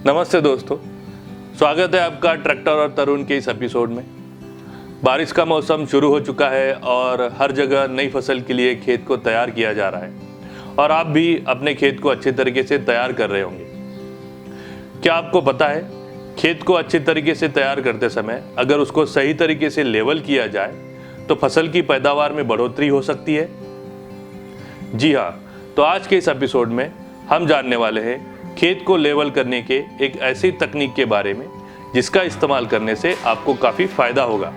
नमस्ते दोस्तों, स्वागत है आपका ट्रैक्टर और तरुण के इस एपिसोड में। बारिश का मौसम शुरू हो चुका है और हर जगह नई फसल के लिए खेत को तैयार किया जा रहा है और आप भी अपने खेत को अच्छे तरीके से तैयार कर रहे होंगे। क्या आपको पता है, खेत को अच्छे तरीके से तैयार करते समय अगर उसको सही तरीके से लेवल किया जाए तो फसल की पैदावार में बढ़ोतरी हो सकती है। जी हाँ, तो आज के इस एपिसोड में हम जानने वाले हैं खेत को लेवल करने के एक ऐसी तकनीक के बारे में जिसका इस्तेमाल करने से आपको काफी फायदा होगा।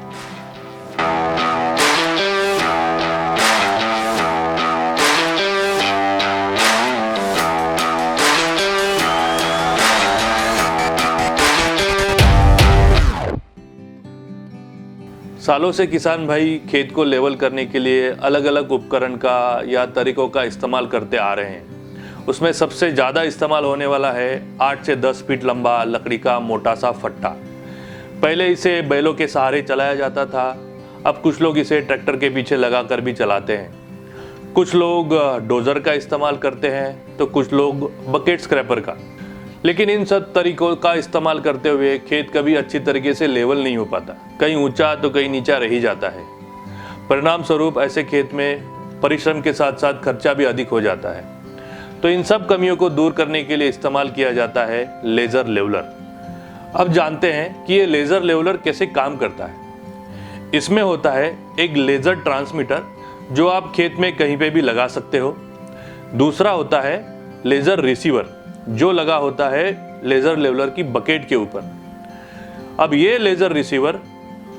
सालों से किसान भाई खेत को लेवल करने के लिए अलग अलग उपकरण का या तरीकों का इस्तेमाल करते आ रहे हैं। उसमें सबसे ज़्यादा इस्तेमाल होने वाला है 8 से 10 फीट लंबा लकड़ी का मोटा सा फट्टा। पहले इसे बैलों के सहारे चलाया जाता था, अब कुछ लोग इसे ट्रैक्टर के पीछे लगाकर भी चलाते हैं। कुछ लोग डोजर का इस्तेमाल करते हैं तो कुछ लोग बकेट स्क्रैपर का। लेकिन इन सब तरीकों का इस्तेमाल करते हुए खेत कभी अच्छी तरीके से लेवल नहीं हो पाता, कहीं ऊंचा तो कहीं नीचा रह ही जाता है। परिणाम स्वरूप ऐसे खेत में परिश्रम के साथ साथ खर्चा भी अधिक हो जाता है। तो इन सब कमियों को दूर करने के लिए इस्तेमाल किया जाता है लेजर लेवलर। अब जानते हैं कि ये लेजर लेवलर कैसे काम करता है। इसमें होता है एक लेजर ट्रांसमीटर जो आप खेत में कहीं पे भी लगा सकते हो। दूसरा होता है लेजर रिसीवर जो लगा होता है लेजर लेवलर की बकेट के ऊपर। अब ये लेजर रिसीवर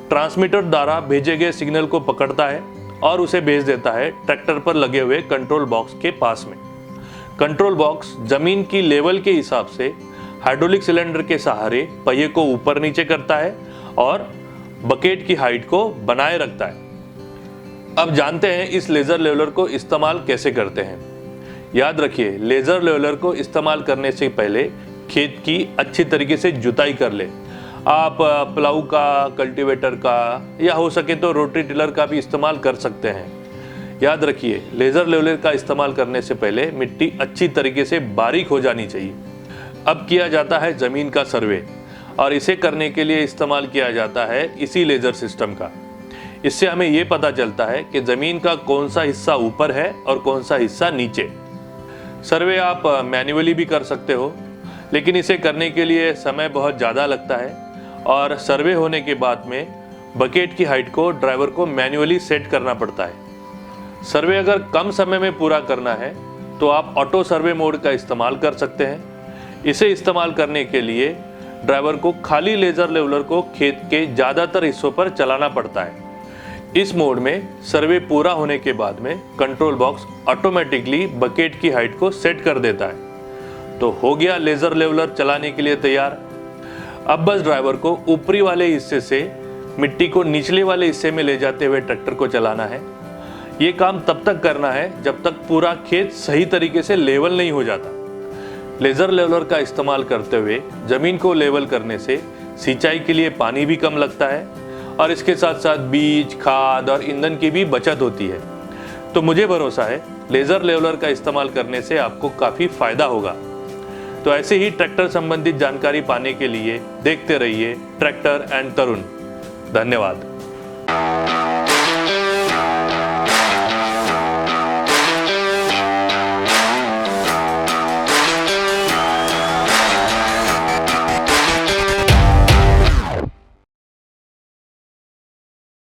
ट्रांसमीटर द्वारा भेजे गए सिग्नल को पकड़ता है और उसे भेज देता है ट्रैक्टर पर लगे हुए कंट्रोल बॉक्स के पास में। कंट्रोल बॉक्स जमीन की लेवल के हिसाब से हाइड्रोलिक सिलेंडर के सहारे पहिए को ऊपर नीचे करता है और बकेट की हाइट को बनाए रखता है। अब जानते हैं इस लेजर लेवलर को इस्तेमाल कैसे करते हैं। याद रखिए, लेजर लेवलर को इस्तेमाल करने से पहले खेत की अच्छी तरीके से जुताई कर ले। आप प्लाऊ का, कल्टीवेटर का या हो सके तो रोटरी टिलर का भी इस्तेमाल कर सकते हैं। याद रखिए, लेजर लेवलर का इस्तेमाल करने से पहले मिट्टी अच्छी तरीके से बारीक हो जानी चाहिए। अब किया जाता है जमीन का सर्वे और इसे करने के लिए इस्तेमाल किया जाता है इसी लेजर सिस्टम का। इससे हमें यह पता चलता है कि जमीन का कौन सा हिस्सा ऊपर है और कौन सा हिस्सा नीचे। सर्वे आप मैन्युअली भी कर सकते हो, लेकिन इसे करने के लिए समय बहुत ज़्यादा लगता है और सर्वे होने के बाद में बकेट की हाइट को ड्राइवर को मैन्युअली सेट करना पड़ता है। सर्वे अगर कम समय में पूरा करना है तो आप ऑटो सर्वे मोड का इस्तेमाल कर सकते हैं। इसे इस्तेमाल करने के लिए ड्राइवर को खाली लेजर लेवलर को खेत के ज़्यादातर हिस्सों पर चलाना पड़ता है। इस मोड में सर्वे पूरा होने के बाद में कंट्रोल बॉक्स ऑटोमेटिकली बकेट की हाइट को सेट कर देता है। तो हो गया लेजर लेवलर चलाने के लिए तैयार। अब बस ड्राइवर को ऊपरी वाले हिस्से से मिट्टी को निचले वाले हिस्से में ले जाते हुए ट्रैक्टर को चलाना है। ये काम तब तक करना है जब तक पूरा खेत सही तरीके से लेवल नहीं हो जाता। लेजर लेवलर का इस्तेमाल करते हुए जमीन को लेवल करने से सिंचाई के लिए पानी भी कम लगता है और इसके साथ साथ बीज, खाद और ईंधन की भी बचत होती है। तो मुझे भरोसा है लेजर लेवलर का इस्तेमाल करने से आपको काफ़ी फायदा होगा। तो ऐसे ही ट्रैक्टर संबंधित जानकारी पाने के लिए देखते रहिए ट्रैक्टर एंड तरुण। धन्यवाद।